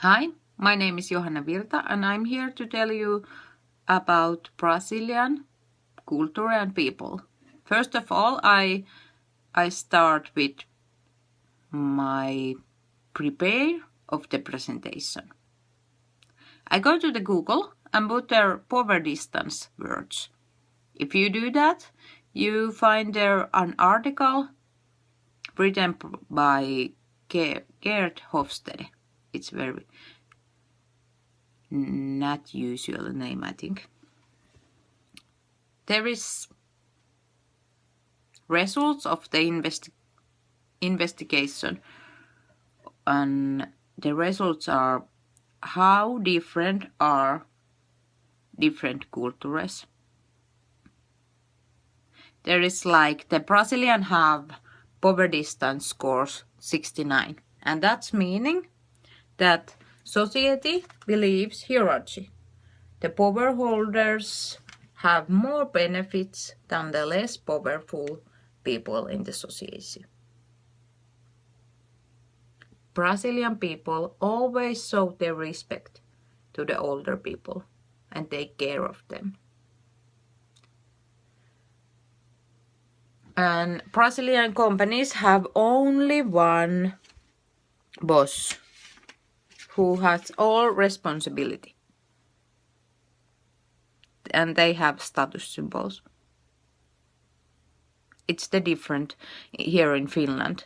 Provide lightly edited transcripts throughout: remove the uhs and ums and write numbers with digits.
Hi, my name is Johanna Virta and I'm here to tell you about Brazilian culture and people. First of all, I start with my prepare of the presentation. I go to the Google and put their power distance words. If you do that, you find there an article written by Geert Howstede. It's very not usual name, I think. There is results of the investigation, and the results are how different are different cultures. There is like the Brazilian have power distance scores 69, and that's meaning that society believes hierarchy. The power holders have more benefits than the less powerful people in the society. Brazilian people always show their respect to the older people and take care of them. And Brazilian companies have only one boss who has all responsibility. And they have status symbols. It's the different here in Finland.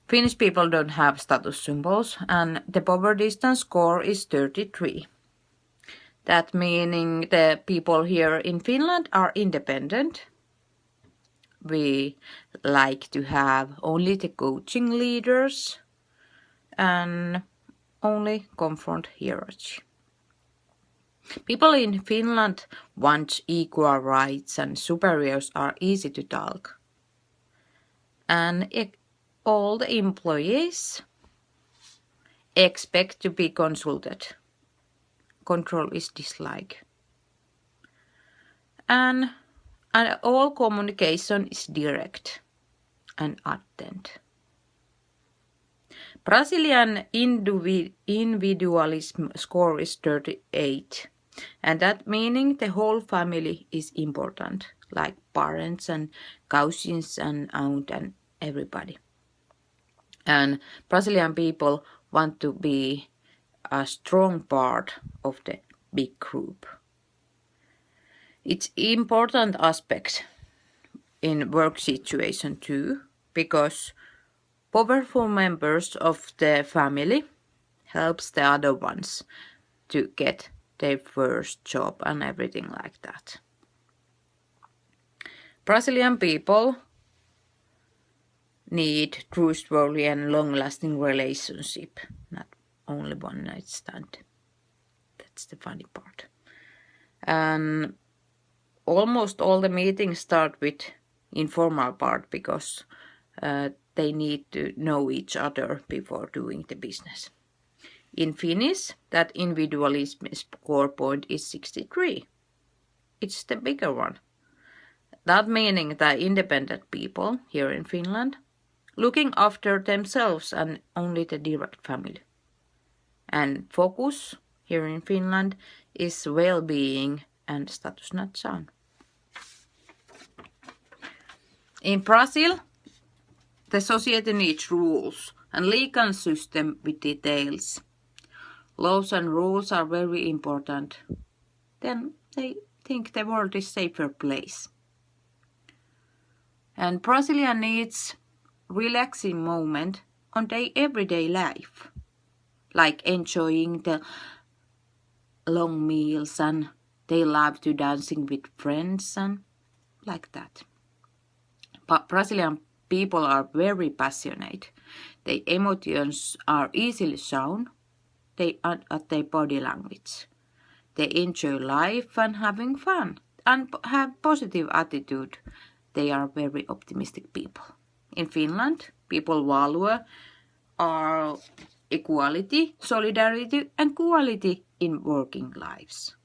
Finnish people don't have status symbols, and the power distance score is 33. That meaning the people here in Finland are independent. We like to have only the coaching leaders and only confront hierarchy. People in Finland want equal rights and superiors are easy to talk. And all the employees expect to be consulted. Control is dislike. And all communication is direct and attend. Brazilian individualism score is 38. And that meaning the whole family is important, like parents and cousins and aunt and everybody. And Brazilian people want to be a strong part of the big group. It's important aspect in work situation too, because powerful members of the family helps the other ones to get their first job and everything like that. Brazilian people need trustworthy and long-lasting relationship, not only one night stand. That's the funny part. And almost all the meetings start with informal part because they need to know each other before doing the business. In Finnish, that individualism score point is 63. It's the bigger one. That meaning that independent people here in Finland looking after themselves and only the direct family. And focus here in Finland is well-being and status not sound. In Brazil, the society needs rules and legal system with details. Laws and rules are very important. Then they think the world is a safer place. And Brazilian needs relaxing moment on their everyday life, like enjoying the long meals, and they love to dancing with friends and like that. But Brazilian people are very passionate. Their emotions are easily shown. They are at their body language. They enjoy life and having fun and have positive attitude. They are very optimistic people. In Finland, people value are equality, solidarity, and quality in working lives.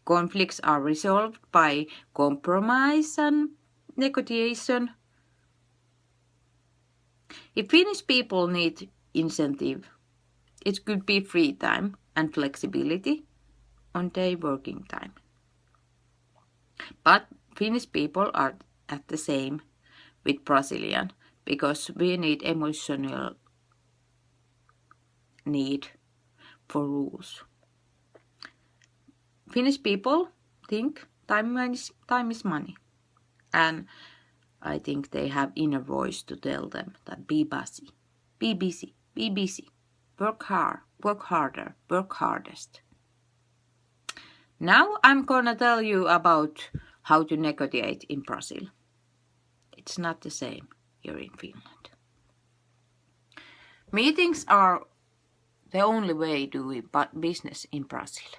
Conflicts are resolved by compromise and negotiation. If Finnish people need incentive, It could be free time and flexibility on their working time. But Finnish people are at the same with Brazilian because we need emotional need for rules. Finnish people think time is money, and I think they have inner voice to tell them that be busy, be busy, be busy, work hard, work harder, work hardest. Now I'm gonna tell you about how to negotiate in Brazil. It's not the same here in Finland. Meetings are the only way doing business in Brazil.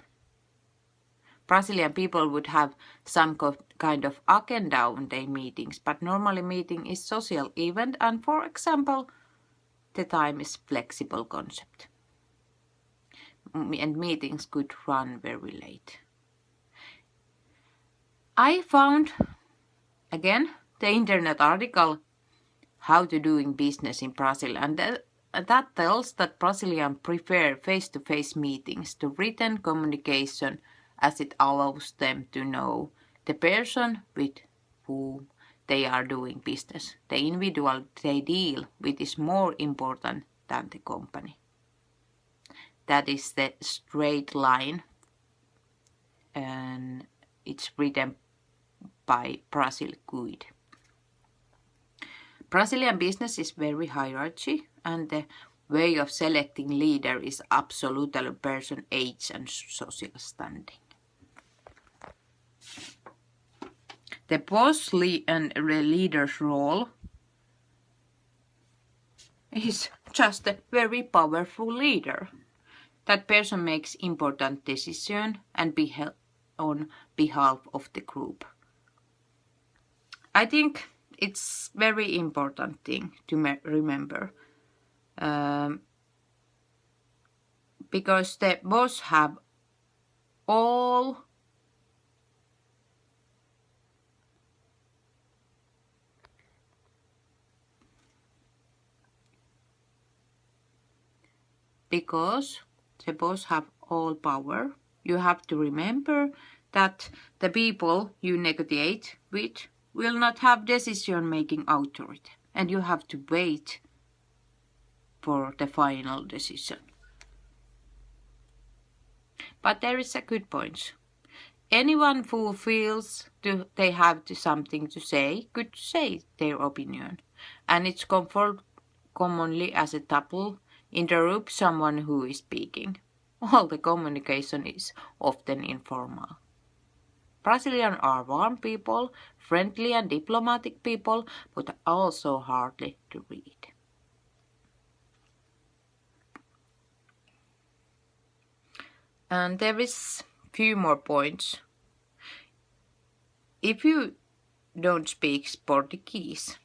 Brazilian people would have some kind of agenda on their meetings, but normally meeting is social event, and for example, the time is flexible concept. And meetings could run very late. I found, again, the internet article, How to Doing Business in Brazil, and that tells that Brazilians prefer face-to-face meetings to written communication as it allows them to know the person with whom they are doing business. The individual they deal with is more important than the company. That is the straight line, and it's written by Brazil Guide. Brazilian business is very hierarchy, and the way of selecting leader is absolutely person age and social standing. The boss and the leader's role is just a very powerful leader. That person makes important decisions and on behalf of the group. I think it's very important thing to remember, because the boss have all power. You have to remember that the people you negotiate with will not have decision-making authority, and you have to wait for the final decision. But there is a good point. Anyone who feels they have something to say could say their opinion, and it's commonly as a double interrupt someone who is speaking. All the communication is often informal. Brazilians are warm people, friendly and diplomatic people, but also hardly to read. And there is few more points. If you don't speak Portuguese,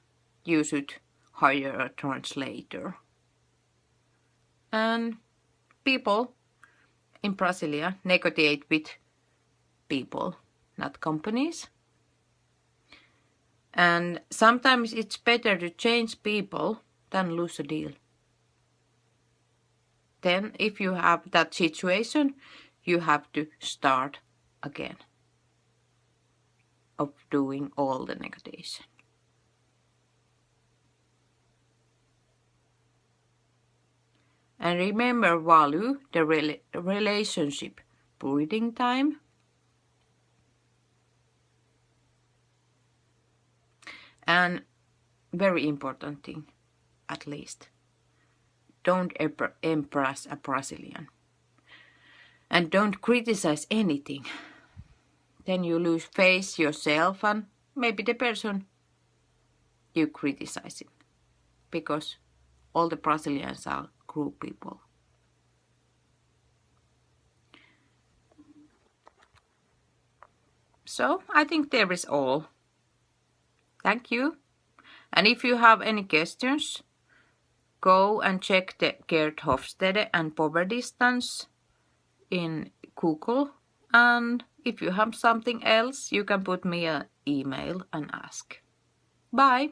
you should hire a translator. And people in Brasilia negotiate with people, not companies. And sometimes it's better to change people than lose a deal. Then if you have that situation, you have to start again of doing all the negotiation. And remember, value the relationship breathing time. And very important thing, at least, don't impress a Brazilian. And don't criticize anything. Then you lose face yourself and maybe the person you criticize him. Because all the Brazilians are group people. So I think there is all. Thank you. And if you have any questions, go and check the Geert Howstede and power distance in Google. And if you have something else, you can put me an email and ask. Bye.